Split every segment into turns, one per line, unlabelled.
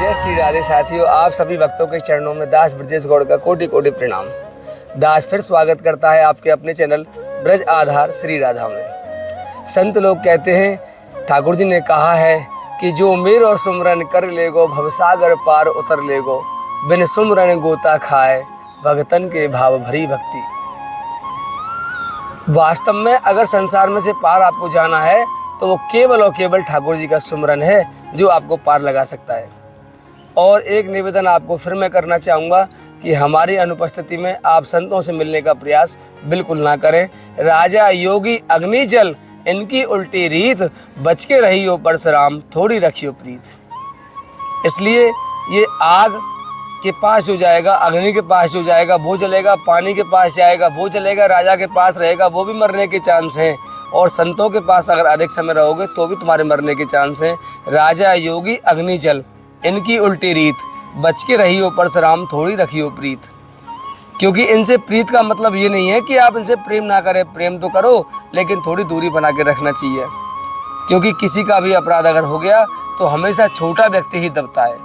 जय श्री राधे साथियों, आप सभी भक्तों के चरणों में दास ब्रजेश गौड़ का कोटि कोटि प्रणाम। दास फिर स्वागत करता है आपके अपने चैनल ब्रज आधार श्री राधा में। संत लोग कहते हैं, ठाकुर जी ने कहा है कि जो मेर और सुमरन कर लेगो भवसागर पार उतर लेगो, बिन सुमरन गोता खाए भगतन के भाव भरी भक्ति। वास्तव में अगर संसार में से पार आपको जाना है तो वो केवल और केवल ठाकुर जी का सुमरन है जो आपको पार लगा सकता है। और एक निवेदन आपको फिर मैं करना चाहूँगा कि हमारी अनुपस्थिति में आप संतों से मिलने का प्रयास बिल्कुल ना करें। राजा योगी अग्नि जल इनकी उल्टी रीत, बच के रहियो परशुराम थोड़ी रखियो प्रीत। इसलिए ये आग के पास जो जाएगा, अग्नि के पास जो जाएगा वो जलेगा, पानी के पास जाएगा वो जलेगा, राजा के पास रहेगा वो भी मरने के चांस हैं, और संतों के पास अगर अधिक समय रहोगे तो भी तुम्हारे मरने के चांस हैं। राजा योगी अग्नि जल इनकी उल्टी रीत, बच के रहियो परशुराम थोड़ी रखियो प्रीत। क्योंकि इनसे प्रीत का मतलब ये नहीं है कि आप इनसे प्रेम ना करें, प्रेम तो करो लेकिन थोड़ी दूरी बना के रखना चाहिए। क्योंकि किसी का भी अपराध अगर हो गया तो हमेशा छोटा व्यक्ति ही दबता है।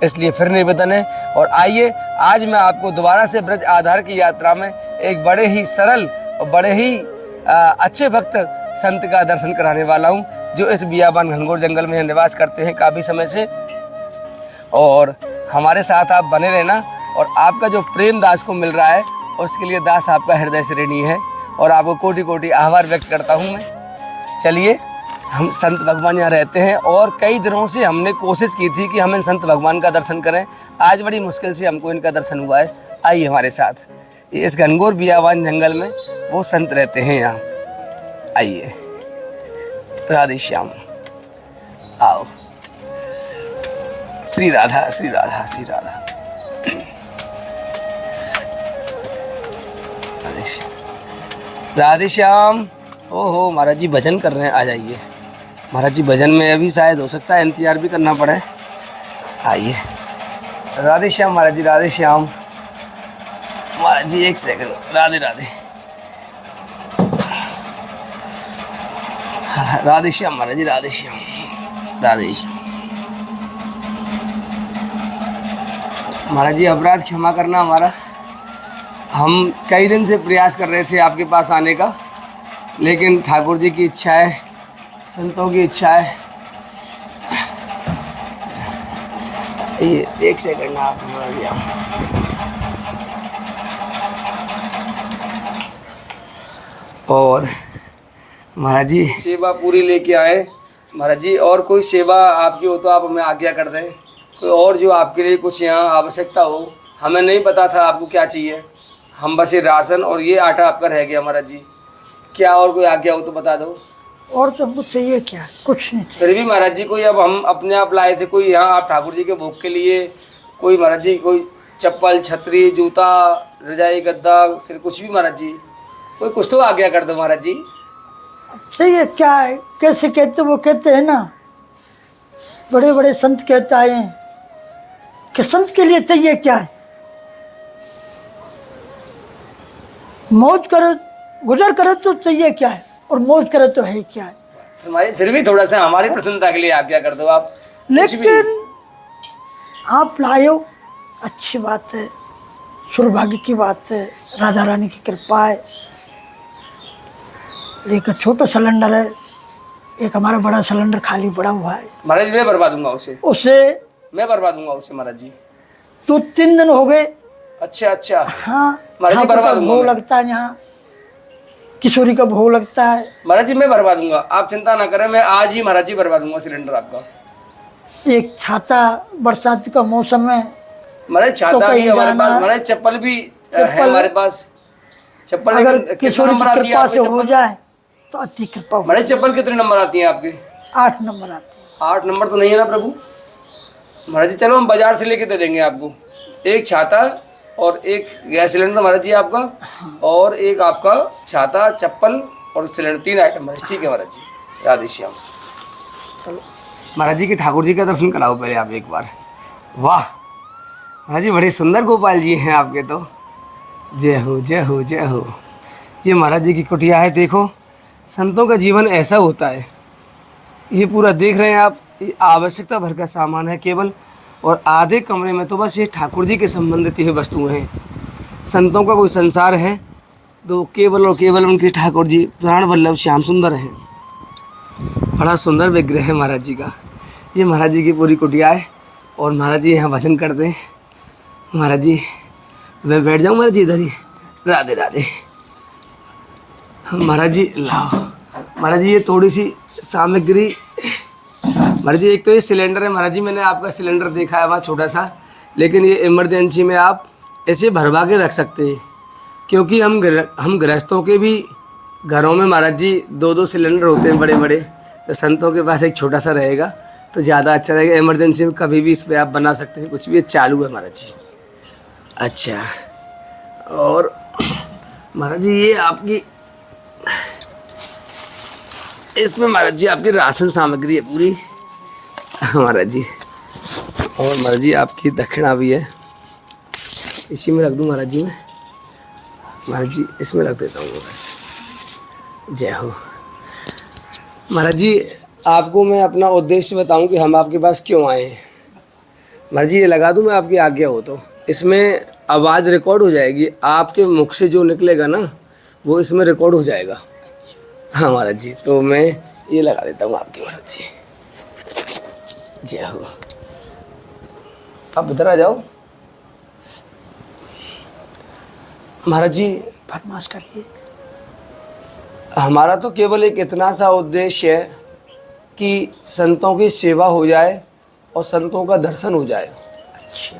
इसलिए फिर निवेदन है। और आइए आज मैं आपको दोबारा से ब्रज आधार की यात्रा में एक बड़े ही सरल और बड़े ही अच्छे भक्त संत का दर्शन कराने वाला हूँ, जो इस बियाबान घनघोर जंगल में निवास करते हैं काफ़ी समय से। और हमारे साथ आप बने रहना, और आपका जो प्रेम दास को मिल रहा है उसके लिए दास आपका हृदय से ऋणी है, और आपको कोटि कोटि आभार व्यक्त करता हूँ मैं। चलिए, हम संत भगवान यहाँ रहते हैं और कई दिनों से हमने कोशिश की थी कि हम इन संत भगवान का दर्शन करें। आज बड़ी मुश्किल से हमको इनका दर्शन हुआ है। आइए हमारे साथ, इस घनघोर बियाबान जंगल में वो संत रहते हैं यहाँ। आइए, राधे श्याम, आओ। श्री राधा श्री राधा श्री राधा। राधे श्याम। ओहो, महाराज जी भजन कर रहे हैं, आ जाइए। महाराज जी भजन में अभी शायद हो सकता है इंतजार भी करना पड़े। आइए, राधे श्याम महाराज जी, राधे श्याम। महाराज जी एक सेकंड, राधे राधे। राधे श्याम महाराज जी, राधे श्याम, राधे श्याम। महाराज जी अपराध क्षमा करना हमारा। हम कई दिन से प्रयास कर रहे थे आपके पास आने का, लेकिन ठाकुर जी की इच्छा है, संतों की इच्छा है। ये एक सेकंड आप और महाराज जी सेवा पूरी लेके आए। महाराज जी और कोई सेवा आपकी हो तो आप हमें आज्ञा कर दें। कोई और जो आपके लिए कुछ यहाँ आवश्यकता हो, हमें नहीं पता था आपको क्या चाहिए। हम बस ये राशन और ये आटा आपका रह गया महाराज जी। क्या और कोई आज्ञा हो तो बता दो।
और सब कुछ चाहिए क्या? कुछ नहीं चाहिए।
फिर भी महाराज जी कोई, अब हम अपने आप लाए थे कोई यहाँ आप ठाकुर जी के भोग के लिए, कोई महाराज जी कोई चप्पल, छतरी, जूता, रजाई, गद्दा, सिर कुछ भी महाराज जी, कोई कुछ तो आज्ञा कर दो महाराज जी।
अब चाहिए क्या है, कैसे कहते वो कहते हैं ना, बड़े बड़े संत कहते आए हैं कि संत के लिए चाहिए क्या है। मौज करे, गुजर करे तो चाहिए क्या है, और मौज करे तो है क्या है।
फिर भी थोड़ा सा हमारी प्रसन्नता के लिए आज्ञा कर दो आप।
लेकिन आप लायो, अच्छी बात है, सौभाग्य की बात है, राधा रानी की कृपा है। लेकिन छोटा सिलेंडर है, एक हमारा बड़ा सिलेंडर खाली पड़ा हुआ है।
महाराज मैं भरवा दूंगा उसे मैं भरवा दूंगा उसे महाराज जी।
तो 3 दिन हो गए।
अच्छा अच्छा,
हाँ,
महाराज जी भरवा दूंगा।
भोग लगता है यहाँ, किशोरी का भोग लगता है।
महाराज जी मैं भरवा दूंगा, आप चिंता ना करें, मैं आज ही महाराज जी भरवा दूंगा सिलेंडर आपका।
एक छाता, बरसात का मौसम है
महाराज, छाता भी हमारे पास, महाराज चप्पल भी है हमारे पास। चप्पल
अगर किशोरी की कृपा से हो जाए तो अति कृपा।
महाराज चप्पल कितने नंबर आती हैं आपके?
8 नंबर आती है।
8 नंबर तो नहीं है ना प्रभु? महाराज जी चलो हम बाजार से लेके दे देंगे आपको। एक छाता और एक गैस सिलेंडर महाराज जी आपका, और एक आपका छाता, चप्पल और सिलेंडर, 3 आइटम है। ठीक है महाराज जी, राधे श्याम।
चलो
महाराज जी के ठाकुर जी का दर्शन कराओ पहले आप एक बार। वाह महाराज जी, बड़े सुंदर गोपाल जी हैं आपके तो। जय हो जय हो जय हो। ये महाराज जी की कुटिया है। देखो, संतों का जीवन ऐसा होता है। ये पूरा देख रहे हैं आप, ये आवश्यकता भर का सामान है केवल, और आधे कमरे में तो बस ये ठाकुर जी के संबंधित ही वस्तुएं हैं। संतों का कोई संसार है तो केवल और केवल उनके ठाकुर जी प्राण वल्लभ श्याम सुंदर हैं। बड़ा सुंदर विग्रह है महाराज जी का। ये महाराज जी की पूरी कुटिया है और महाराज जी यहाँ भजन करते हैं। महाराज जी मैं बैठ जाऊँ महाराज जी इधर ही। राधे राधे। महाराज जी लाओ। महाराज जी ये थोड़ी सी सामग्री। महाराज जी एक तो ये सिलेंडर है। महाराज जी मैंने आपका सिलेंडर देखा है वहाँ छोटा सा, लेकिन ये इमरजेंसी में आप ऐसे भरवा के रख सकते हैं, क्योंकि हम गृहस्थों के भी घरों में महाराज जी 2-2 सिलेंडर होते हैं बड़े बड़े, तो संतों के पास एक छोटा सा रहेगा तो ज़्यादा अच्छा रहेगा। इमरजेंसी में कभी भी इस पर आप बना सकते हैं कुछ भी। ये चालू है महाराज जी। अच्छा, और महाराज जी ये आपकी इसमें महाराज जी आपकी राशन सामग्री है पूरी महाराज जी। और महाराज जी आपकी दक्षिणा भी है, इसी में रख दूँ महाराज जी। मैं महाराज जी इसमें रख देता हूँ बस। जय हो महाराज जी। आपको मैं अपना उद्देश्य बताऊं कि हम आपके पास क्यों आए हैं। महाराज जी ये लगा दूं मैं, आपकी आज्ञा हो तो। इसमें आवाज़ रिकॉर्ड हो जाएगी, आपके मुख से जो निकलेगा ना वो इसमें रिकॉर्ड हो जाएगा। हाँ महाराज जी, तो मैं ये लगा देता हूँ आपकी। महाराज जी जय हो। आप इधर आ जाओ महाराज जी।
फरमाश करिए।
हमारा तो केवल एक इतना सा उद्देश्य है कि संतों की सेवा हो जाए और संतों का दर्शन हो जाए।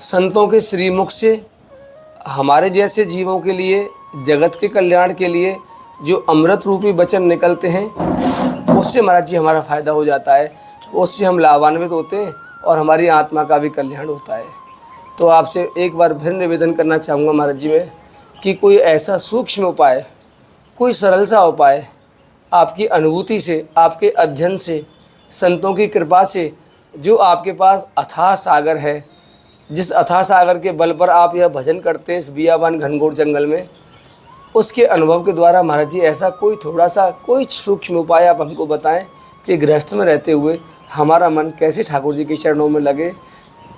संतों के श्रीमुख से हमारे जैसे जीवों के लिए, जगत के कल्याण के लिए जो अमृत रूपी वचन निकलते हैं, उससे महाराज जी हमारा फ़ायदा हो जाता है, उससे हम लाभान्वित होते हैं और हमारी आत्मा का भी कल्याण होता है। तो आपसे एक बार फिर निवेदन करना चाहूँगा महाराज जी में कि कोई ऐसा सूक्ष्म उपाय, कोई सरल सा उपाय आपकी अनुभूति से, आपके अध्ययन से, संतों की कृपा से, जो आपके पास अथाह सागर है, जिस अथाह सागर के बल पर आप यह भजन करते हैं इस बियाबान घनघोर जंगल में, उसके अनुभव के द्वारा महाराज जी ऐसा कोई थोड़ा सा कोई सूक्ष्म उपाय आप हमको बताएं कि गृहस्थ में रहते हुए हमारा मन कैसे ठाकुर जी के चरणों में लगे,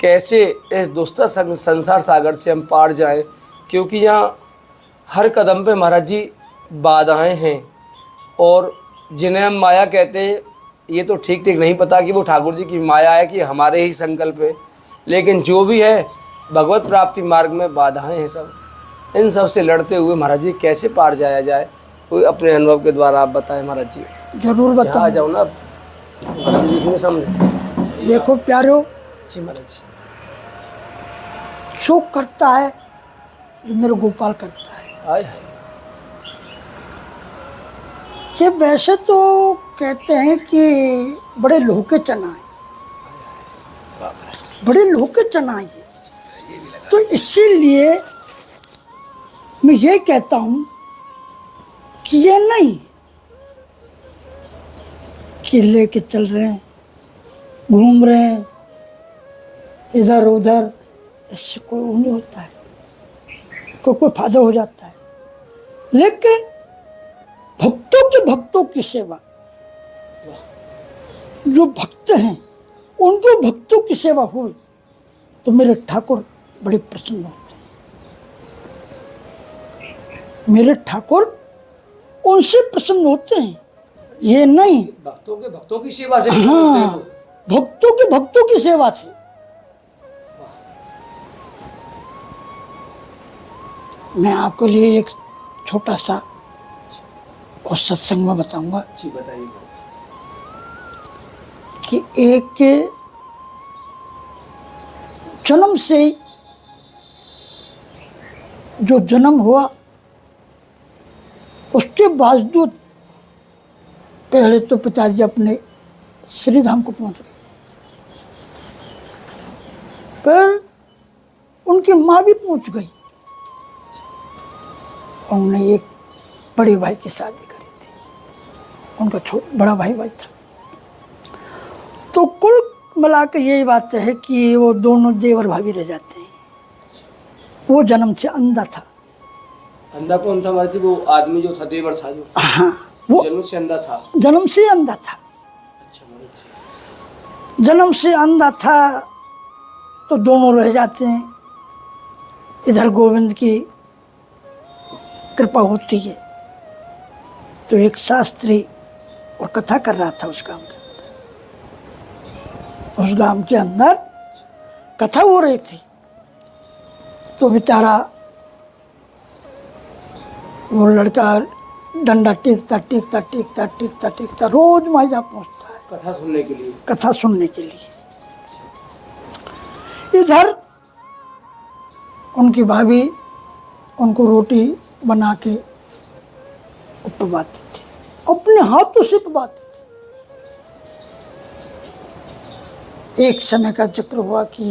कैसे इस दुस्तर संसार सागर से हम पार जाएं। क्योंकि यहाँ हर कदम पे महाराज जी बाधाएं हैं, और जिन्हें हम माया कहते हैं ये तो ठीक नहीं पता कि वो ठाकुर जी की माया है कि हमारे ही संकल्प है, लेकिन जो भी है भगवत प्राप्ति मार्ग में बाधाएं हैं सब। इन सब से लड़ते हुए महाराज जी कैसे पार जाया जाए, कोई अपने अनुभव के द्वारा आप बताएं महाराज जी।
जरूर बताओ।
आ जाओ ना महाराज जी के सामने।
देखो प्यारो
जी महाराज जी।
शोक करता है जो मेरे गोपाल करता है।
आए हाय।
ये वैसे तो कहते हैं कि बड़े लोह के चना है, बड़े लोह के चना है ये। तो इसीलिए मैं ये कहता हूँ कि ये नहीं कि लेके चल रहे हैं, घूम रहे हैं इधर उधर, इससे कोई वो नहीं होता है, कोई फायदा हो जाता है। लेकिन भक्तों की सेवा, जो भक्त हैं उनके भक्तों की सेवा हो तो मेरे ठाकुर बड़े प्रसन्न होते हैं। मेरे ठाकुर उनसे प्रसन्न होते हैं। ये नहीं
भक्तों की सेवा से।
हाँ, भक्तों की सेवा से। मैं आपके लिए एक छोटा सा और सत्संग में बताऊंगा।
जी बताइए।
कि एक जन्म से जो जन्म हुआ उसके बावजूद पहले तो पिताजी अपने श्रीधाम को पहुंच गए, पर उनकी माँ भी पहुंच गई। उन्होंने एक बड़े भाई की शादी करी थी, उनका बड़ा भाई था। तो कुल मिला के यही बात है कि वो दोनों देवर भाभी रह जाते हैं। वो जन्म से अंधा था।
अंधा कौन था महाराज जी? वो आदमी जो था, देवर था जो।
हाँ, वो
जन्म से अंधा था।
जन्म से अंधा था।
अच्छा महाराज जी।
जन्म से अंधा था। तो दोनों रह जाते हैं। इधर गोविंद की कृपा होती है। तो एक शास्त्री और कथा कर रहा था उस गांव के अंदर। उस गांव के अंदर कथा हो रही थी। तो बेचारा वो लड़का डंडा टेकता टेकता टेकता टेकता टेकता रोज माजा पहुंचता है
कथा सुनने के लिए।
कथा सुनने के लिए। इधर उनकी भाभी उनको रोटी बना के पवाती थी, अपने हाथों से पवाती थी। एक समय का जिक्र हुआ कि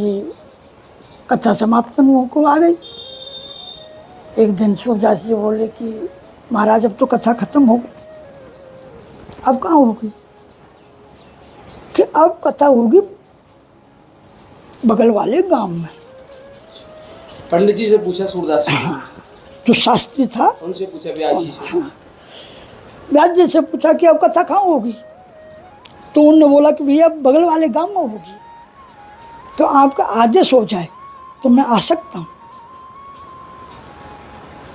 कथा समाप्त को आ गई। एक दिन सूरदास जी बोले कि महाराज अब तो कथा खत्म हो गई, अब कहाँ होगी? कि अब कथा होगी बगल वाले गांव में।
पंडित जी से पूछा सूरदास जी,
जो शास्त्री था
उनसे पूछा व्यास जी से।
व्यास जी से पूछा कि अब कथा कहाँ होगी? तो उन्होंने बोला कि भैया बगल वाले गांव में होगी, तो आपका आदेश हो जाए तो मैं आ सकता हूँ।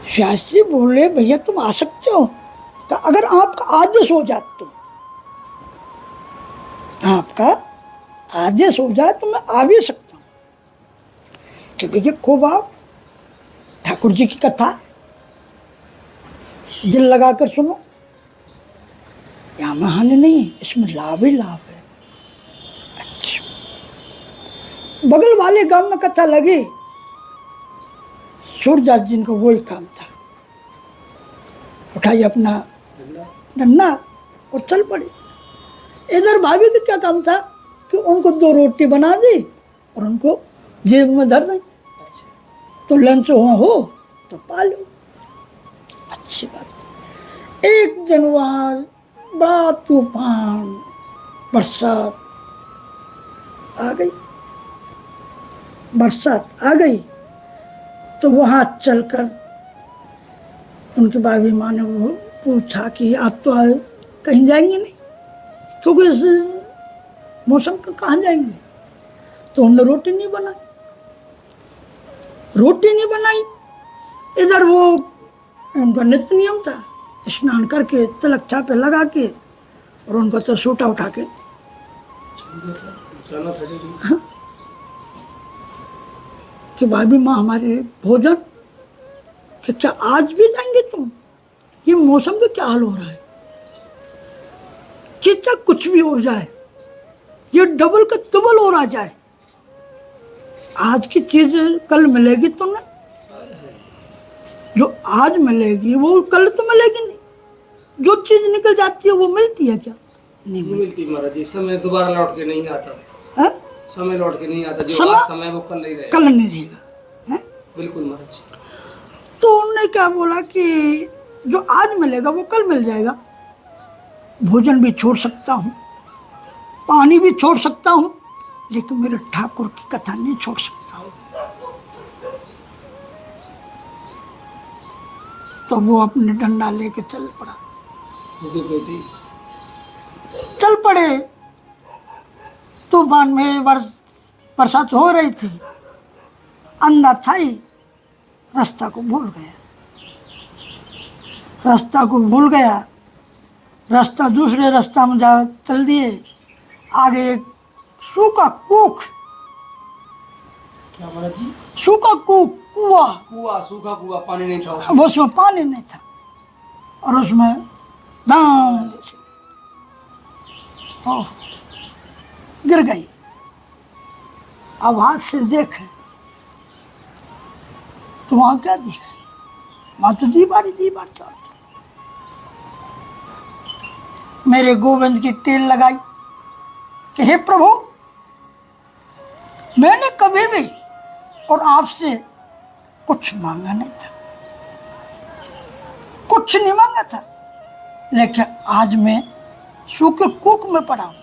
व्यास जी बोले भैया तुम आ सकते हो? तो अगर आपका आदेश हो जाए तो, आपका आदेश हो जाए तो मैं आ भी सकता हूँ। कि भैया खूब आप ठाकुर जी की कथा दिल लगाकर सुनो, यहाँ में हानि नहीं है, इसमें लाभ ही लाभ है। अच्छा, बगल वाले गांव में कथा लगी। सूरदास जी का वही काम था, उठाइए अपना डंडा और चल पड़े। इधर भाभी का क्या काम था कि उनको 2 रोटी बना दी और उनको जेब में धर दी। तो लंच हो तो पा लो, अच्छी बात। एक दिन वहाँ बड़ा तूफान बरसात आ गई। तो वहाँ चलकर उनकी भाभी माँ ने वो पूछा कि आप तो कहीं जाएंगे नहीं, क्योंकि इस मौसम का कहाँ जाएंगे? तो उन्होंने रोटी नहीं बनाई। इधर वो उनका नित्य नियम था, स्नान करके तिलक छापे लगा के और उनको तो सूटा उठा के कि भाभी माँ हमारे भोजन, कि क्या आज भी जाएंगे तुम? ये मौसम का क्या हाल हो रहा है? कि क्या कुछ भी हो जाए, ये डबल का डबल हो रहा जाए, आज की चीज कल मिलेगी तो नहीं, जो आज मिलेगी वो कल तो मिलेगी नहीं। जो चीज निकल जाती है वो मिलती है क्या? नहीं
मिलती महाराज जी। समय दोबारा लौट के नहीं आता
है?
समय लौट के नहीं आता। जो आज समय वो कल नहीं रहेगा,
कल नहीं रहेगा।
बिल्कुल महाराज जी।
तो उन्होंने क्या बोला कि जो आज मिलेगा वो कल मिल जाएगा। भोजन भी छोड़ सकता हूँ, पानी भी छोड़ सकता हूँ, लेकिन मेरे ठाकुर की कथा नहीं छोड़ सकता हूँ। तो वो अपने डंडा लेके चल पड़ा। चल पड़े। तूफान में बरसात हो रही थी। अंधा था ही, रास्ता को भूल गया। रास्ता दूसरे रास्ता में जा चल दिए। आगे एक सूखा कूख,
क्या महाराज जी?
सूखा कुआं,
सूखा कुआं, पानी नहीं था उसमें।
उसमें पानी नहीं था और उसमें दाम जैसे गिर गई। अब हाथ से देखे तो वहाँ क्या दिखा? वहाँ तो दीवार चलती। मेरे गोविंद की टेल लगाई कि हे प्रभु, मैंने कभी भी और आपसे कुछ मांगा नहीं था, कुछ नहीं मांगा था, लेकिन आज मैं सूखे कूक में पड़ा हूँ।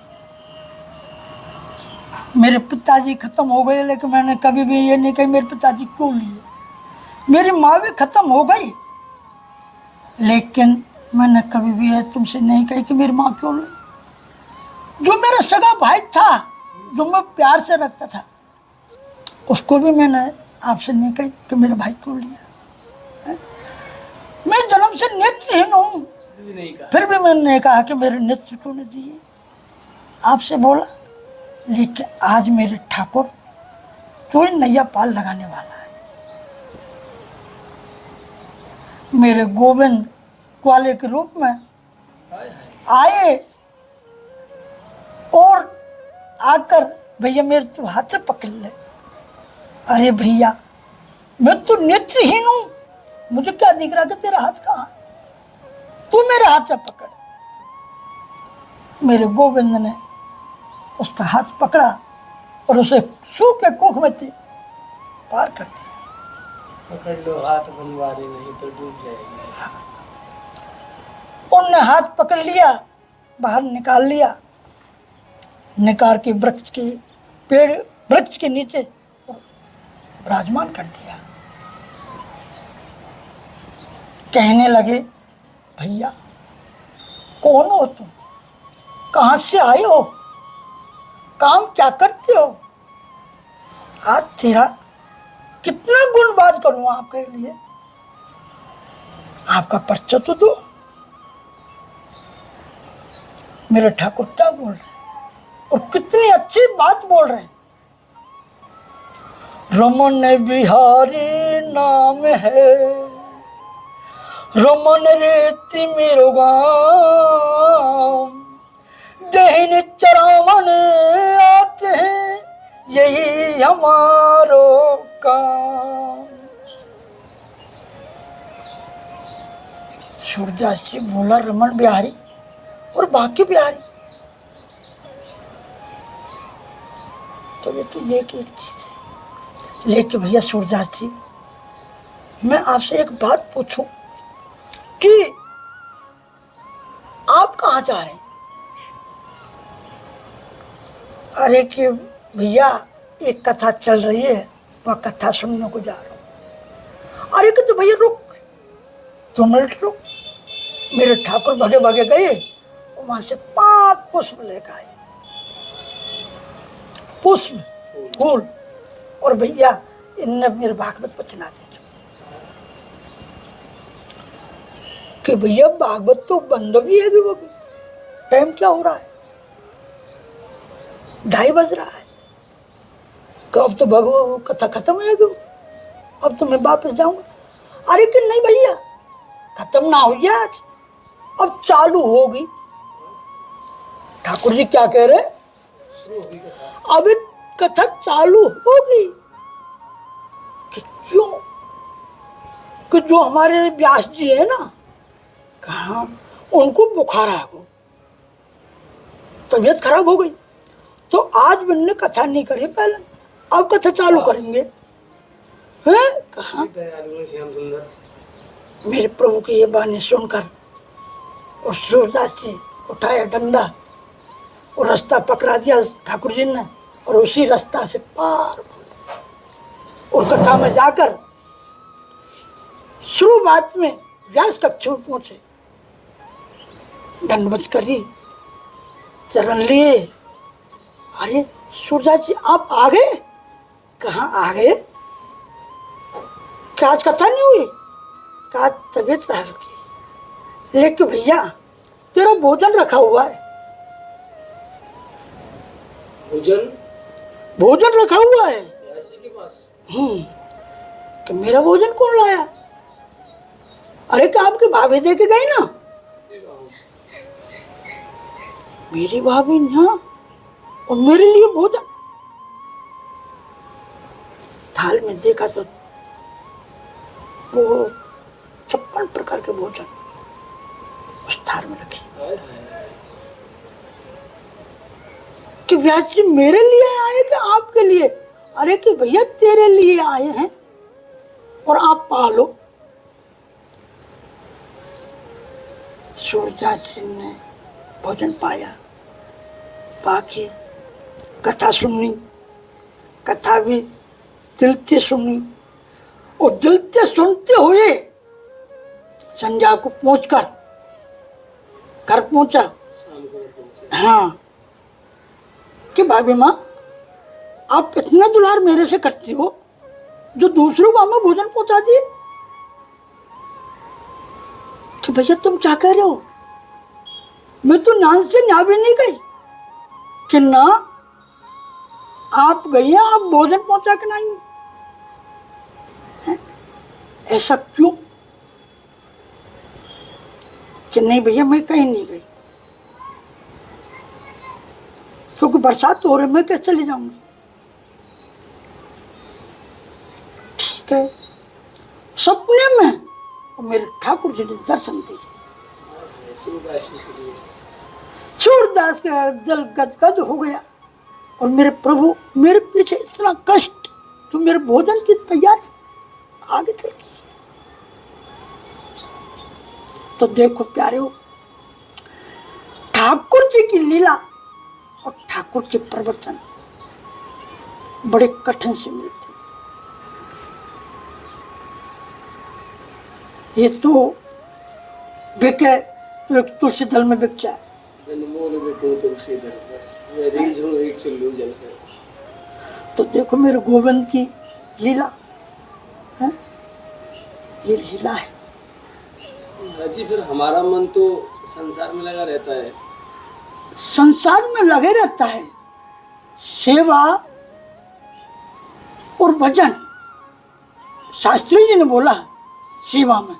मेरे पिताजी खत्म हो गए, लेकिन मैंने कभी भी ये नहीं कही मेरे पिताजी क्यों लिए। मेरी माँ भी खत्म हो गई, लेकिन मैंने कभी भी ये तुमसे नहीं कही कि मेरी माँ क्यों ली। जो मेरा सगा भाई था, जो मैं प्यार से रखता था, उसको भी मैंने आपसे नहीं कही कि मेरे भाई क्यों लिया है? मैं जन्म से नेत्रहीन हूँ, फिर भी मैंने कहा कि मेरे नेत्र क्यों नहीं दिए, आपसे बोला। लेकिन आज मेरे ठाकुर तो नैया पाल लगाने वाला है। मेरे गोविंद ग्वाले के रूप में आए और आकर भैया मेरे तो हाथ से पकड़ ले। अरे भैया मैं तो नेत्रहीन हूं, मुझे क्या दिख रहा कि तेरा हाथ कहाँ है, तू मेरे हाथ से पकड़। मेरे गोविंद ने उसका हाथ पकड़ा और उसे सूखे कुख में से पार कर दिया।
पकड़ लो हाथ बनवारी, नहीं तो डूब जाएंगे।
उनने हाथ पकड़ लिया, बाहर निकाल लिया, निकाल के वृक्ष के पेड़ वृक्ष के नीचे विराजमान कर दिया। कहने लगे भैया कौन हो तुम, कहाँ से आए हो, काम क्या करते हो, आज तेरा कितना गुणबाज करूँ आपके लिए, आपका परिचय तो दो। मेरे ठाकुर क्या बोल रहे हैं और कितनी अच्छी बात बोल रहे हैं। रमन बिहारी नाम है, रमन रेति मेरो गाँव, दहन चरावन आते हैं, यही हमारो काम। सूरदास जी बोला रमन बिहारी और बाकी बिहारी, तो ये तो एक चीज है। लेकिन भैया सूरदास जी मैं आपसे एक बात पूछूं कि आप कहाँ जा रहे हैं। अरे कि भैया एक कथा चल रही है, वह कथा सुनने को जा रहा हूँ। अरे कि तो भैया रुक, 2 मिनट रुक। मेरे ठाकुर भगे भगे गए, वहां से 5 पुष्प लेकर आए, पुष्प फूल, और भैया इनने मेरे भागवत को सुना दे कि भैया भागवत तो बंद भी है। वो टाइम क्या हो रहा है, 2:30 बज रहा है, कि अब तो भगवान कथा खत्म हो गई, अब तो मैं वापस जाऊंगा। अरे कि नहीं भैया खत्म ना हुई आज, अब चालू होगी। ठाकुर जी क्या कह रहे, अब कथा चालू होगी। कि क्यों, कि जो हमारे व्यास जी है ना, कहा उनको बुखार आ गया, तबीयत खराब हो गई, तो आज मैंने कथा नहीं करी पहले, अब कथा चालू करेंगे। हैं कहा
श्याम सुंदर।
मेरे प्रभु की ये बानी सुनकर और सूरदास जी उठाया डंडा और रास्ता पकड़ा दिया ठाकुर जी ने, और उसी रास्ता से पार और कथा में जाकर शुरुआत में व्यास कक्ष में पहुंचे, दंडवत करी, चरण लिए। अरे सूरदास जी आप आ गए, कहाँ आ गए, क्या आज कथा नहीं हुई, क्या तबीयत हल्की, लेकिन भैया तेरा भोजन रखा हुआ है। भोजन रखा हुआ है
के पास।
कि मेरा भोजन कौन लाया। अरे क्या आपकी भाभी दे के गई ना, मेरी भाभी यहाँ, और मेरे लिए भोजन। थाल में देखा तो वो 56 प्रकार के भोजन उस थाल में रखे, कि व्यास जी मेरे लिए आए कि आपके लिए। अरे कि भैया तेरे लिए आए हैं और आप पालो। सूरदास जी ने भोजन पाया, बाकी कथा सुननी, कथा भी दिल से सुननी, और दिल से सुनते हुए संध्या को पहुंचकर घर पहुंचा। हाँ कि भाभी माँ आप इतना दुलार मेरे से करते हो जो दूसरों को हमें भोजन पहुंचा दिए कि भैया तुम क्या कह रहे हो? मैं तो नान से न्या भी नहीं गई कि ना आप गई हैं, आप भोजन पहुंचा के नहीं हैं? ऐसा क्यों? कि नहीं भैया मैं कहीं नहीं गई, क्योंकि बरसात हो रही, मैं कैसे चली जाऊंगी? ठीक है। सपने में मेरे ठाकुर जी ने दर्शन दिए। सूरदास का दिल गदगद हो गया और मेरे प्रभु मेरे पीछे इतना कष्ट, तो मेरे भोजन की तैयारी आगे चल गई। तो देखो प्यारे, ठाकुर जी की लीला और ठाकुर के प्रवचन बड़े कठिन से मिलते। ये तो बिके तो एक तुलसी दल में बिक जाए, तो देखो मेरे गोविंद की लीला है, ये लीला है।
जी फिर हमारा मन तो संसार में लगा रहता है।
संसार में लगे रहता है, सेवा और भजन। शास्त्री जी ने बोला सेवा में,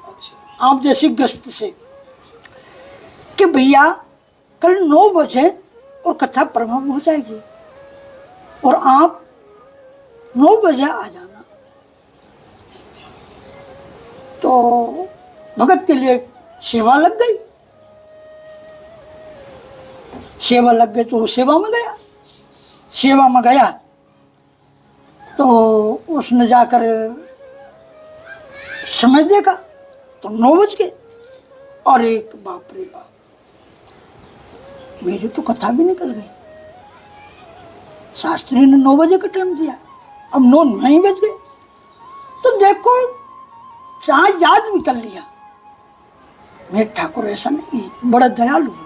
आप जैसी गृहस्थ से, कि भैया कल 9 बजे और कथा प्रारंभ हो जाएगी और आप 9 बजे आ जाना। तो भगत के लिए सेवा लग गई, सेवा लग गई तो वो सेवा में गया। सेवा में गया तो उसने जाकर समय देखा तो 9 बज गए और एक बाप रे बाप, मेरी तो कथा भी निकल गई। शास्त्री ने 9 बजे का टाइम दिया, अब 9 नहीं बज गए। तो देखो जहाँ याद भी कर लिया, मेरे ठाकुर ऐसा नहीं है, बड़ा दयालु है।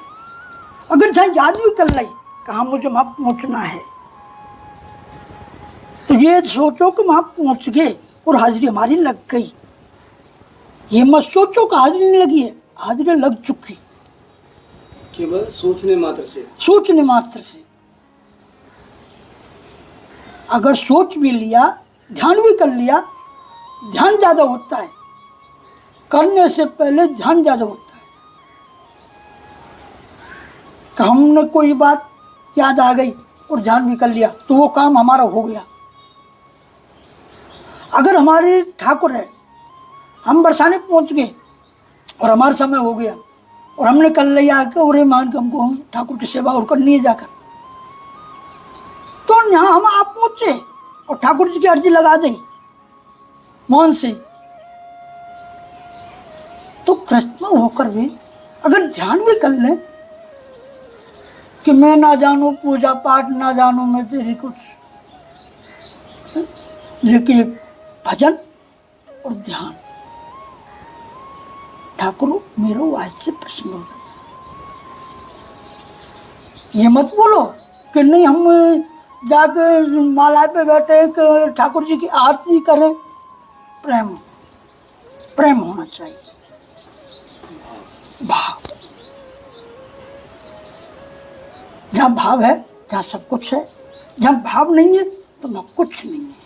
अगर जहाँ याद भी कर ली कहाँ मुझे वहाँ पहुँचना है, तो ये सोचो कि वहाँ पहुँच गए और हाजिरी हमारी लग गई। ये मत सोचो कि हाजिरी नहीं लगी है, हाजिरी लग चुकी।
केवल सोचने मात्र से,
सोचने मात्र से। अगर सोच भी लिया, ध्यान भी कर लिया, ध्यान ज़्यादा होता है, करने से पहले ध्यान ज़्यादा होता है। कि हमने कोई बात याद आ गई और ध्यान भी कर लिया तो वो काम हमारा हो गया। अगर हमारे ठाकुर है, हम बरसाने पहुंच गए और हमारा समय हो गया और हमने कर लिया कि और मान के हमको हम ठाकुर की सेवा और करनी है जाकर, तो यहाँ हम आप पहुँचे और ठाकुर जी की अर्जी लगा दी मौन से, तो कृष्ण होकर भी अगर ध्यान भी कर लें कि मैं ना जानूं पूजा पाठ, ना जानूं मैं तेरी कुछ, लेकिन भजन और ध्यान, ठाकुर मेरे आज से प्रश्न हो जाता। ये मत बोलो कि नहीं हम जाके माला पे बैठे कि ठाकुर जी की आरती करें। प्रेम, प्रेम होना चाहिए, भाव। जहाँ भाव है जहाँ सब कुछ है, जहाँ भाव नहीं है तो वहाँ कुछ नहीं है।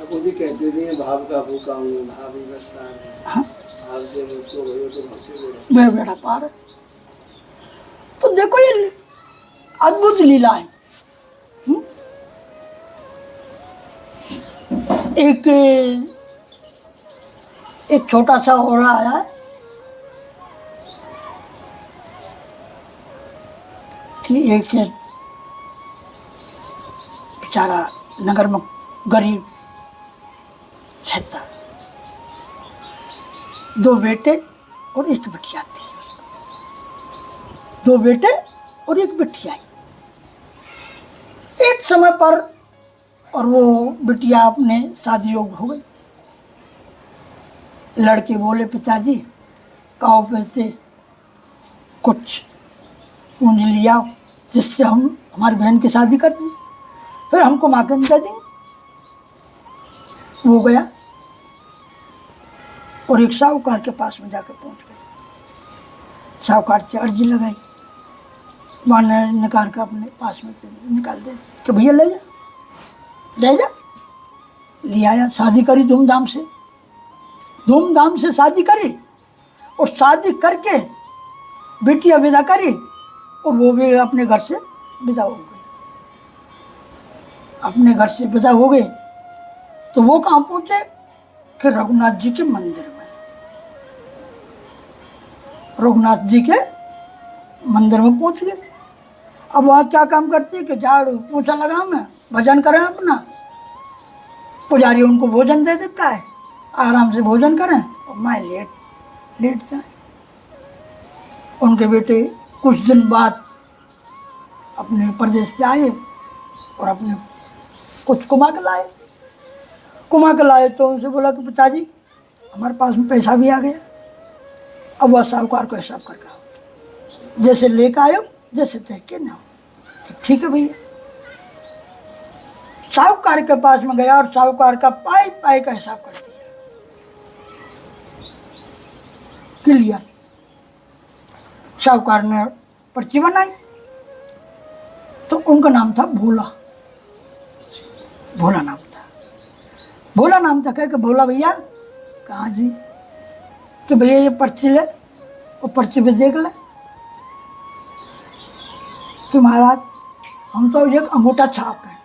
वो भी कहते थे भाव का भूखा हूँ, भाव ही बस
हाँ,
भाव से मुझको भयो तो भाव से
मेरा बेड़ा पार है। तो देखो ये अद्भुत लीला है। एक छोटा सा हो रहा है कि एक बेचारा नगर में गरीब रहता, 2 बेटे और 1 बिटिया थी। 2 बेटे और 1 बिटिया। एक समय पर और वो बिटिया अपने शादी योग्य हो गई। लड़के बोले पिताजी काओ पैसे कुछ पूंजी लिया जिससे हम हमारी बहन की शादी कर दी। फिर हमको माकन दे देंगे। वो गया और एक साहूकार के पास में जाकर पहुंच गया। साहूकार से अर्जी लगाई, वहाँ निकाल कर अपने पास में से निकाल दे कि भैया ले जा, ले जा। ले आया, शादी करी धूमधाम से शादी करी, और शादी करके बेटियां विदा करी, और वो भी अपने घर से विदा हो गए। अपने घर से विदा हो गए तो वो कहाँ पहुँचे कि रघुनाथ जी के मंदिर में। रघुनाथ जी के मंदिर में पहुँच गए। अब वहाँ क्या काम करती है कि झाड़ू पोछा लगा में भजन करें अपना, पुजारी उनको भोजन दे देता है, आराम से भोजन करें और माँ लेट जाए। उनके बेटे कुछ दिन बाद अपने प्रदेश से आए और अपने कुछ कमा के लाए तो उनसे बोला कि पिताजी हमारे पास में पैसा भी आ गया, अब वह साहूकार को हिसाब करके आओ, जैसे लेकर आयो जैसे देख के ना। ठीक है भैया। साहूकार के पास में गया और साहूकार का पाई का हिसाब कर दिया, क्लियर। साहूकार ने पर्ची बनाई तो उनका नाम था भोला नाम था। कह के भोला भैया कहाँ जी, कि भैया ये पर्ची ले, और पर्ची पे देख ले कि महाराज हम तो एक अंगूठा छाप है,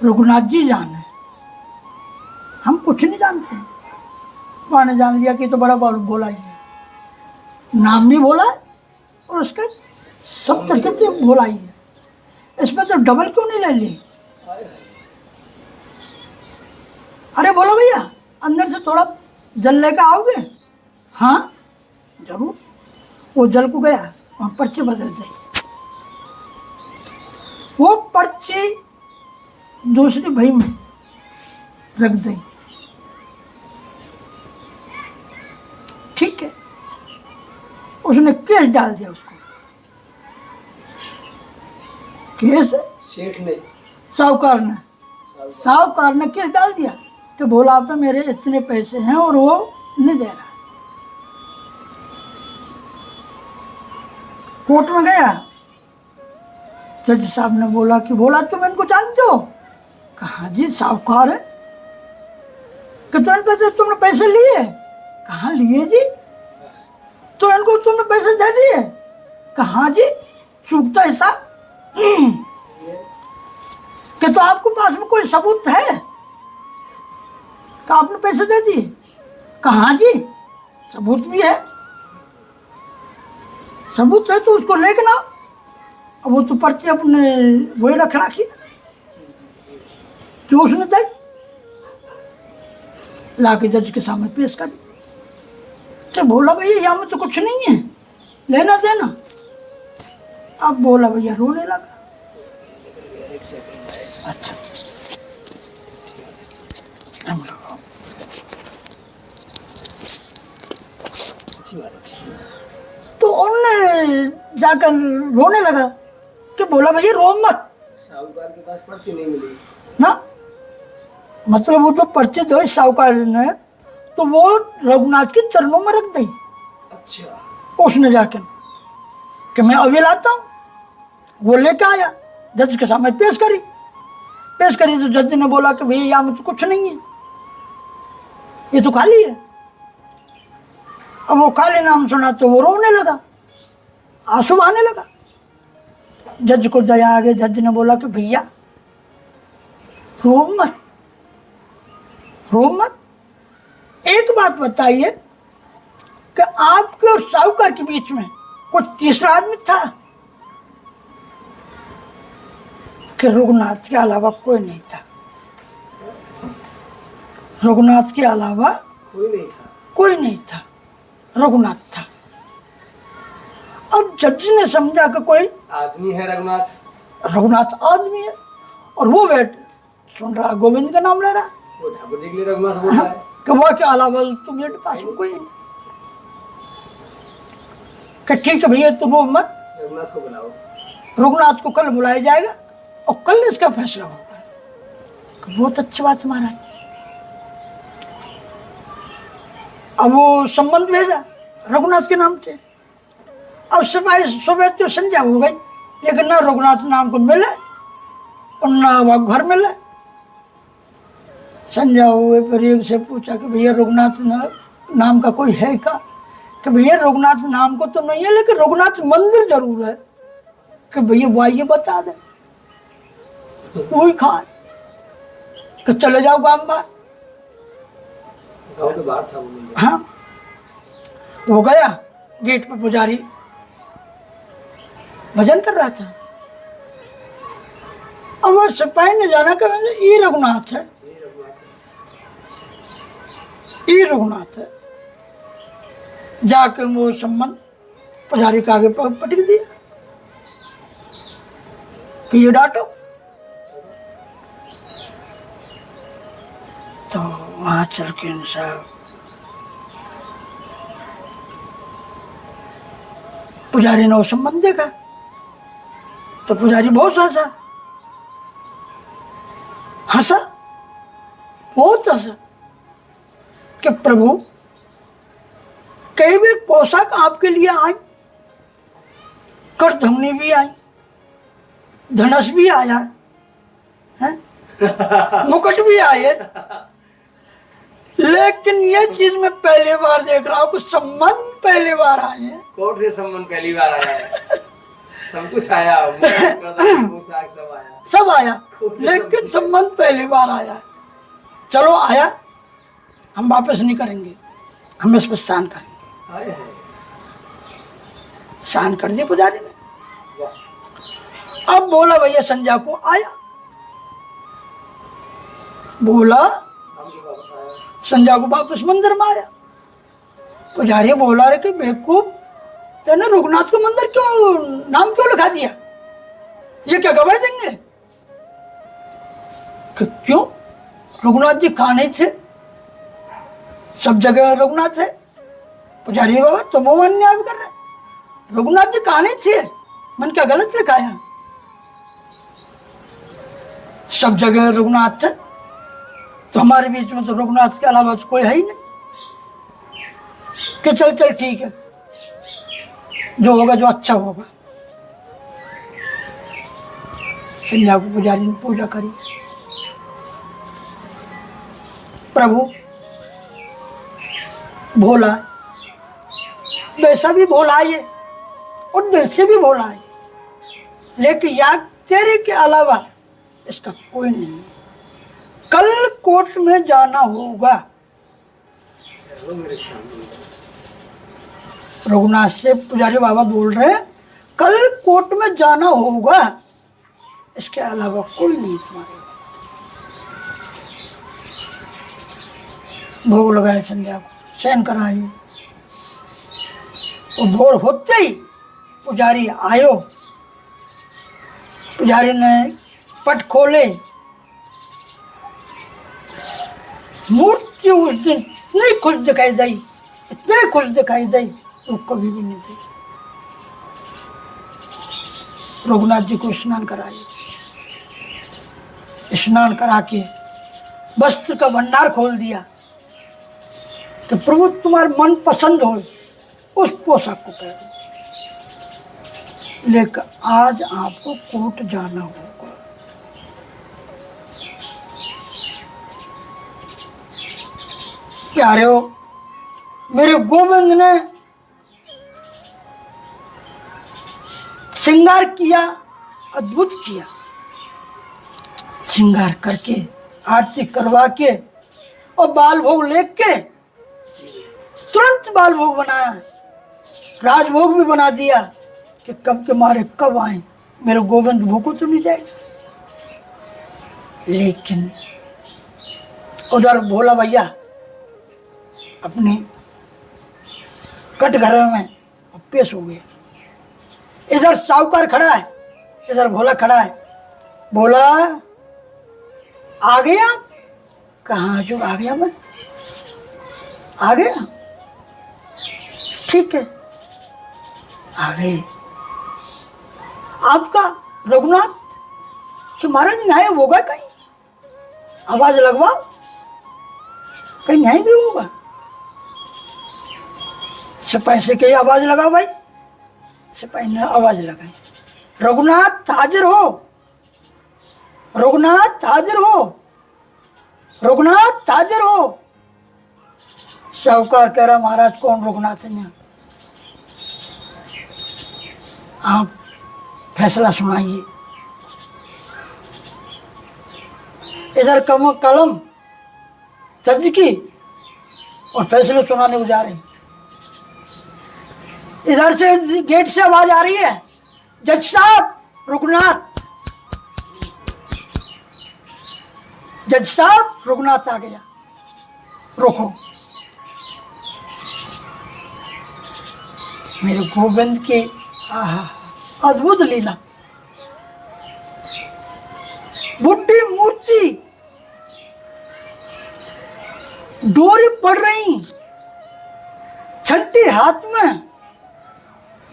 रघुनाथ जी जाने, हम कुछ नहीं जानते। वहाँ ने जान लिया कि तो बड़ा भोला ही है, नाम भी भोला है और उसके सब तरीके से भोला ही है, इसमें तो डबल क्यों नहीं ले ली। अरे बोलो भैया अंदर से थोड़ा जल लेकर आओगे? हाँ जरूर। वो जल को गया, वहाँ पर्ची बदल दी, वो पर्ची दूसरी भाई में रख दी। ठीक है, उसने केस डाल दिया उसको। केस
सेठ ने,
साहूकार ने केस डाल दिया कि भोला पे मेरे इतने पैसे हैं और वो नहीं दे रहा। कोर्ट में गया, जज साहब ने बोला कि भोला तुम इनको जानते हो? कहा जी साहूकार है। कितने तुमने पैसे लिए? कहाँ लिए जी? तो इनको तुमने पैसे दे दिए? कहाँ जी? चूकता हिसाब कि तो आपको पास में कोई सबूत है कि आपने पैसे दे दिए? कहाँ जी? सबूत भी है। सबूत है तो उसको लेके ना। अब वो तो पर्ची अपने वही रख राखी ना जो उसने दी, ला के जज के सामने पेश करी कि भोला भैया यहाँ में तो कुछ नहीं है, लेना देना। अब भोला भैया रोने लगा। अच्छा तो उनने जाकर रोने लगा कि भोला भैया रो मत,
साहूकार के पास पर्ची नहीं मिली
ना। मतलब वो तो पर्ची दो साहूकार ने तो वो रघुनाथ के चरणों में रख दी।
अच्छा।
उसने जाकर कि मैं अभी लाता हूँ, वो लेके आया, जज के सामने पेश करी तो जज ने बोला कि भैया यहाँ में तो कुछ नहीं है, ये तो खाली है। अब वो खाली नाम सुना तो वो रोने लगा, आंसू बहाने लगा। जज को दया आ गई, जज ने बोला कि भैया रो मत, एक बात बताइए कि आपके और साहूकार के बीच में कुछ तीसरा आदमी था? कि रघुनाथ के अलावा कोई नहीं था। रघुनाथ के अलावा कोई नहीं था, रघुनाथ था। अब जज ने समझा कि कोई
आदमी है
रघुनाथ आदमी है, और वो बैठ सुन रहा, गोविंद का नाम ले रहा,
वो ठाकुर जी के लिए रघुनाथ बोल रहा है
कि वो के अलावा तो मेरे पास में कोई नहीं। कि ठीक है भैया तुम रो मत,
रघुनाथ को बुलाओ।
रघुनाथ को कल बुलाया जाएगा और कल इसका फैसला होगा। बहुत अच्छी बात महाराज। अब वो संबंध भेजा रघुनाथ के नाम थे। अब सुबह तो संध्या हो गई, लेकिन ना रघुनाथ नाम को मिले और ना वह घर मिले। संध्या हुए फिर एक से पूछा कि भैया रघुनाथ नाम का कोई है क्या? कि भैया रघुनाथ नाम को तो नहीं है, लेकिन रघुनाथ मंदिर जरूर है। कि भैया वाइये बता दे, वही खाए। कि चले जाओ गाँव में।
गाँव के बाहर था वो मंदिर।
हाँ, वो गया, गेट पर पुजारी भजन कर रहा था। अब वो सिपाही ने जाना कि ये रघुनाथ है, ये रघुनाथ है। जाके वो संबंध पुजारी के आगे पटक दिया कि ये डांटो। तो वहां चल के साहब पुजारी ने वो संबंध देखा तो पुजारी बहुत हंसा, बहुत हंसा कि प्रभु कई बार पोशाक आपके लिए आई, करधमनी भी आई, धनुष भी आया है, मुकुट भी आए, लेकिन ये चीज मैं पहली बार देख रहा हूँ कि संबंध पहली बार आए हैं।
कोर्ट से संबंध पहली बार आया है। सब कुछ आया, पोशाक सब आया,
लेकिन संबंध पहली बार आया है। चलो आया, हम वापस नहीं करेंगे, हम इस पर स्नान करेंगे। स्नान कर दिया पुजारी ने। अब बोला भैया संध्या को आया, बोला संध्या को वापस मंदिर में आया। पुजारी बोला रे कि बेवकूफ, तेने रघुनाथ को मंदिर क्यों नाम क्यों लिखा दिया? ये क्या गवाह देंगे? कि क्यों? रघुनाथ जी कहाँ नहीं थे? सब जगह रघुनाथ है। पुजारी बाबा तुम अन्याय कर रहे, रघुनाथ जी कहाँ नहीं थे? मन क्या गलत लिखाया? सब जगह रघुनाथ थे, तो हमारे बीच में तो रघुनाथ के अलावा कोई है ही नहीं। कि चल चल ठीक है, जो होगा जो अच्छा होगा। संध्या को पुजारी ने पूजा करी। प्रभु भोला है, वैसा भी भोला है और दिल से भी भोला है, लेकिन याद तेरे के अलावा इसका कोई नहीं। कल कोर्ट में जाना होगा। रघुनाथ से पुजारी बाबा बोल रहे हैं कल कोर्ट में जाना होगा, इसके अलावा कोई नहीं तुम्हारे। भोग लगाए संध्या को, शयन कराए। वो भोर होते ही पुजारी आयो। पुजारी ने पट खोले, मूर्ति उस दिन इतनी खुश दिखाई दी, इतनी खुश दिखाई दी, वो कभी भी नहीं दी। रघुनाथ जी को स्नान कराए। स्नान करा के वस्त्र का भंडार खोल दिया कि प्रभु तुम्हारे मन पसंद हो उस पोशाक को पहनो, लेकिन आज आपको कोर्ट जाना होगा। प्यारे हो, मेरे गोविंद ने श्रृंगार किया, अद्भुत किया। श्रृंगार करके आरती करवा के और बाल भोग लेके तुरंत बाल भोग बनाया, राजभोग भी बना दिया कि कब के मारे कब आए, मेरे गोविंद भूखो तो नहीं जाएगा। लेकिन उधर भोला भैया अपने कटघरे में पेश हो गए। इधर साहूकार खड़ा है, इधर भोला खड़ा है। बोला आ गया? कहाँ जो आ गया? मैं आ गया, ठीक है आ गए। आपका रघुनाथ कि महाराज न्याय होगा कहीं, आवाज लगवाओ, कहीं न्याय भी होगा। सिपाही से कही आवाज लगाओ भाई, सिपाही ने आवाज लगाई, रघुनाथ हाजिर हो, रघुनाथ हाजिर हो, रघुनाथ हाजिर हो। साहूकार कह रहा महाराज कौन रघुनाथ है, आप फैसला सुनाइए। इधर कलम जज की और फैसले सुनाने को जा रहे, इधर से गेट से आवाज आ रही है, जज साहब रघुनाथ, जज साहब रघुनाथ आ गया, रोको। मेरे गोविंद की अद्भुत लीला, बुढ़ी मूर्ति डोरी पड़ रही, छंटी हाथ में,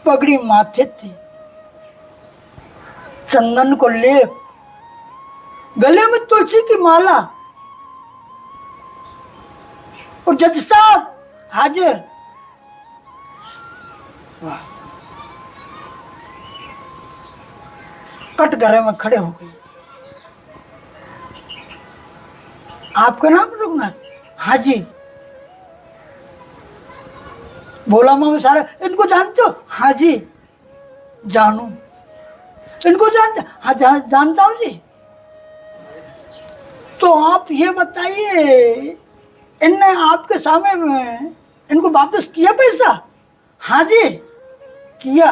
पगड़ी माथे थी, चंदन को लेप, गले में तुलसी की माला, और जज साहब हाजिर। वाह, कटघरे में खड़े हो गए। आपका नाम रघुनाथ? हाँ जी। बोला मामा सारा, इनको जानते हो? हाँ जी जानू। इनको जानते? हाँ जानता हूँ जी। तो आप ये बताइए, इनने आपके सामने में इनको वापस किया पैसा? हाँ जी किया।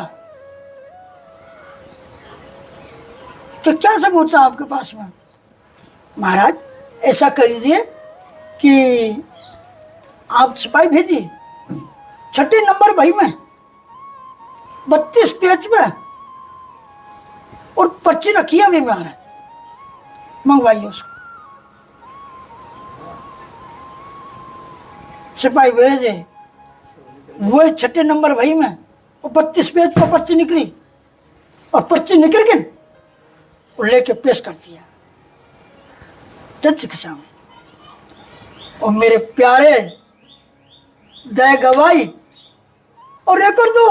तो क्या सबूत है आपके पास में? महाराज ऐसा करिए कि आप सिपाही भेजिए, 6 नंबर भाई में 32 पेज में, और पर्ची रखिए अभी महाराज, मंगवाइए उसको। सिपाही भेजे, वो 6 नंबर भाई में और 32 पेज पर पर्ची निकली, और पर्ची निकल गई और लेके पेश कर दिया जज के सामने। और मेरे प्यारे दया गवाई और ये कर दो,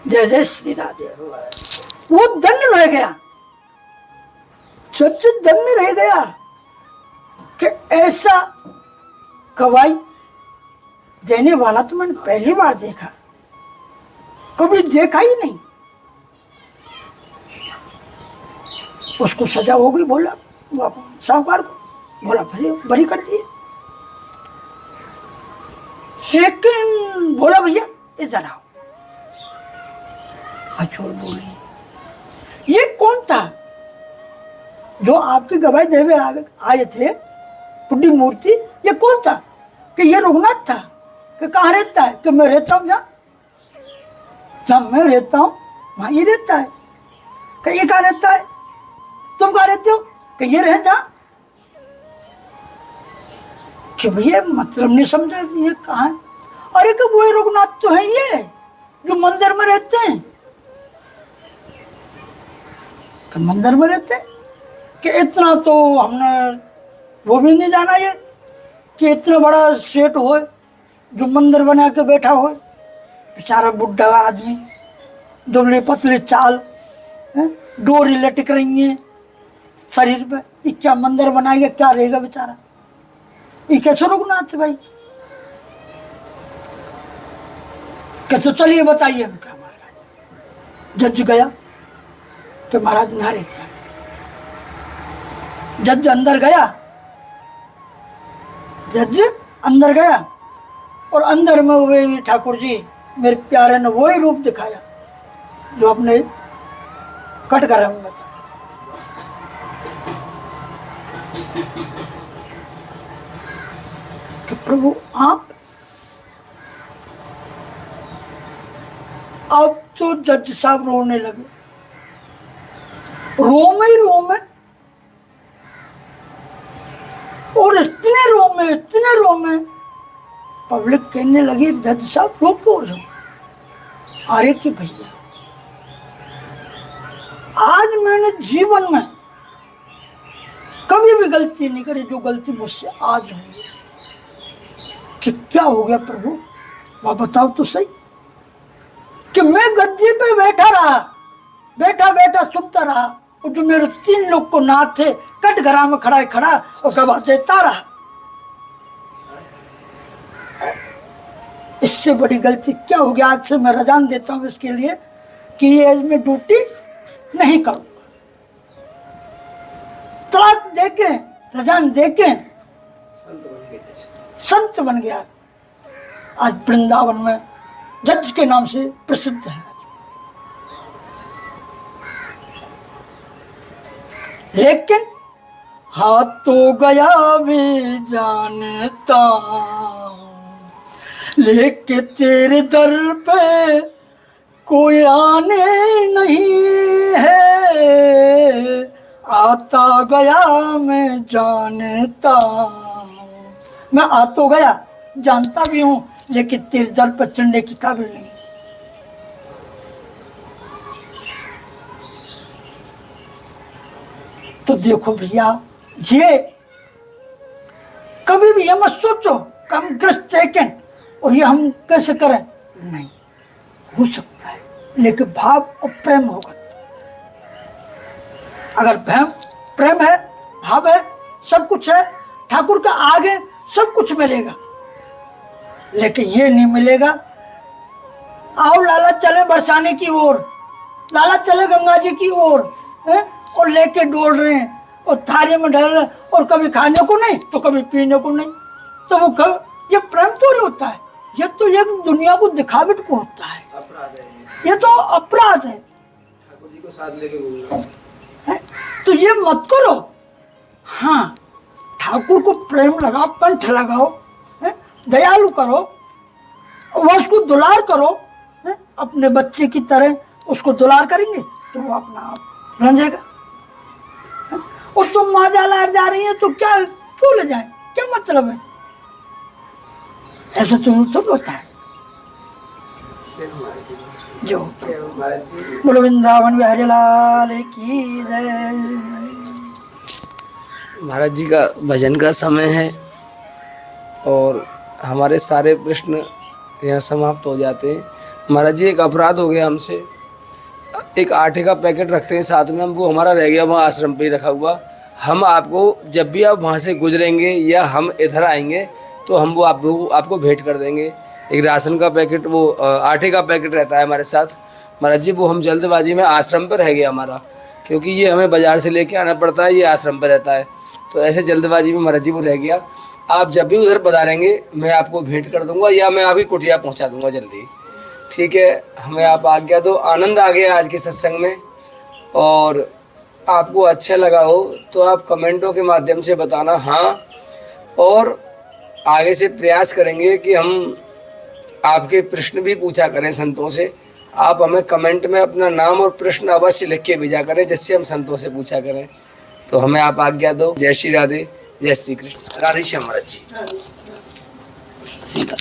जय जय श्री राधे। वो दंड रह गया, जज दंड रह गया कि ऐसा गवाही देने वाला तो मैंने पहली बार देखा, कभी देखा ही नहीं। उसको सजा हो गई, बोला साहूकार को, बोला फिर बरी कर दिए। लेकिन बोला भैया इधर आओ। हजूर बोली ये कौन था जो आपकी गवाही देवे आए थे, बुढ़ी मूर्ति? ये कौन था? कि ये रघुनाथ था। कि कहाँ रहता है? कि मैं रहता हूँ जहाँ मैं रहता हूँ वहाँ ये रहता है। कि ये कहाँ रहता है? तुम कहाँ रहते हो? कि ये रह जा। कि भैया मतलब नहीं समझा ये कहाँ है? अरे कि वो रघुनाथ तो है ये जो मंदिर में रहते हैं। कि मंदिर में रहते हैं? कि इतना तो हमने वो भी नहीं जाना ये कि इतना बड़ा सेठ हो जो मंदिर बना के बैठा हो। बेचारा बुढ़ा आदमी, दुबली पतली चाल, डोरी लटक रही है शरीर पे, ये क्या मंदिर बनाएगा? क्या रहेगा बेचारा? ये कैसे रघुनाथ भाई? कैसे? चलिए बताइए। उनका महाराज जज गया तो महाराज यहाँ रहता है। जज अंदर गया, जज अंदर गया और अंदर में वे ठाकुर जी मेरे प्यारे ने वही रूप दिखाया जो अपने कटघरे में बताया। कि प्रभु आप अब तो जज साहब रोने लगे, रोमे ही रोमे, और इतने रोमे पब्लिक कहने लगी जज साहब रो क्यों रहे हो? अरे कि भैया आज मैंने जीवन में कभी भी गलती नहीं करी जो गलती मुझसे आज हुई। कि क्या हो गया प्रभु, वह बताओ तो सही। कि मैं गद्दी पे बैठा रहा, बैठा बैठा सुनता रहा, और जो मेरे 3 लोग को नाथ थे कटघरा में खड़ा और गवाह देता रहा। इससे बड़ी गलती क्या हो गया। आज से मैं रजान देता हूँ इसके लिए कि ये मैं ड्यूटी नहीं करूंगा। तलाक देके रजान देके संत बन गया। आज वृंदावन में जज के नाम से प्रसिद्ध है। लेकिन हाथ तो गया भी जानता हूं, लेके तेरे दर पे कोई आने नहीं है। आता गया मैं जानता हूं, मैं आ तो गया जानता भी हूं, लेकिन तेरे दर पर चढ़ने की काबिल नहीं। तो देखो भैया, ये कभी भी ये मत सोचो कि हम ग्रस्त सेकेंड और ये हम कैसे करें, नहीं हो सकता है, लेकिन भाव और प्रेम होगा। अगर प्रेम है, भाव है, सब कुछ है, ठाकुर का आगे सब कुछ मिलेगा। लेकिन ये नहीं मिलेगा आओ लाला चले बरसाने की ओर, लाला चले गंगा जी की ओर, और लेके डोल रहे हैं और थाली में डाल रहे हैं, और कभी खाने को नहीं तो कभी पीने को नहीं। तो वो ये प्रेम थोड़ी होता है, ये तो ये दुनिया को दिखावट को होता है, अपराध है, ये तो अपराध है।
ठाकुर जी को साथ लेके घूमना
है? तो ये मत करो। हाँ, ठाकुर को प्रेम लगाओ, कंठ लगाओ, दयालु करो, वह उसको दुलार करो, अपने बच्चे की तरह उसको दुलार करेंगे तो वो अपना आप रंजेगा। और तुम माजाला जा रही है तो क्या, क्यों ले जाए, क्या मतलब है? ऐसा तो सब होता है। जो बोलो वृंदावन बिहारी लाल की जय।
महाराज जी का भजन का समय है और हमारे सारे प्रश्न यहाँ समाप्त हो जाते हैं। महाराज जी, एक अपराध हो गया हमसे। एक आटे का पैकेट रखते हैं साथ में हम, वो हमारा रह गया वहाँ आश्रम पे ही रखा हुआ। हम आपको जब भी आप वहाँ से गुजरेंगे या हम इधर आएंगे तो हम वो आपको भेंट कर देंगे। एक राशन का पैकेट, वो आटे का पैकेट रहता है हमारे साथ। महाराज जी, वो हम जल्दबाजी में आश्रम पर रह गया हमारा, क्योंकि ये हमें बाज़ार से लेके आना पड़ता है, ये आश्रम पर रहता है, तो ऐसे जल्दबाजी में महाराज जी वो रह गया। आप जब भी उधर पधारेंगे मैं आपको भेंट कर दूंगा या मैं आपकी कुटिया पहुंचा दूंगा जल्दी। ठीक है, हमें आप आज्ञा दो। आनंद आ गया आज के सत्संग में, और आपको अच्छा लगा हो तो आप कमेंटों के माध्यम से बताना हाँ, और आगे से प्रयास करेंगे कि हम आपके प्रश्न भी पूछा करें संतों से। आप हमें कमेंट में अपना नाम और प्रश्न अवश्य लिख के भेजा करें, जिससे हम संतों से पूछा करें। तो हमें आप आज्ञा दो। जय श्री राधे, जय श्री कृष्ण। राधे श्याम महाराज जी। सीता।